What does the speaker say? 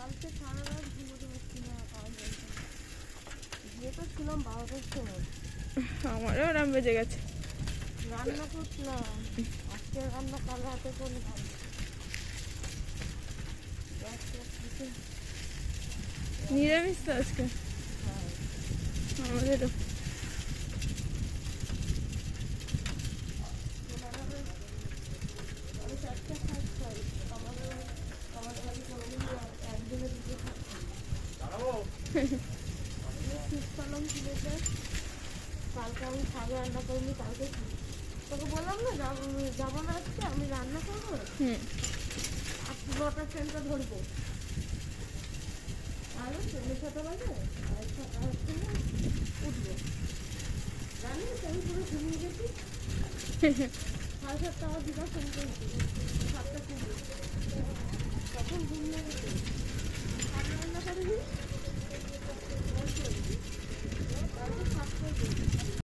কালকে সারা রাত ঘুমোতে পারছি না, কাজ বলছে না। ঘুরে তো ছিলাম 12টার সময়। আমারও ওরম বেজে গেছে। রান্না করছিলাম, আজকে রান্না কাল রাতে করে ভালো। নিরামিষ তো আজকে আমাদেরও। আমি চারটে শাক খাই, আমাদের বাড়ি কোনোদিন একদিনে দুটো শাক খাই। শীত পেলাম ছেলেতে, কালকে আমি শাক রান্না করিনি, কালকে তোকে বললাম না যাবো না আজকে, আমি রান্না করবো আর 9টার ট্রেনটা ধরবো। আর 7:30 বাজে আর 7টা উঠবো। জানিস আমি পুরো ঘুমিয়ে গেছি, 7:30 আমার দিদা ফোন করেছি, 7টা 20 তখন ঘুমিয়ে গেছি।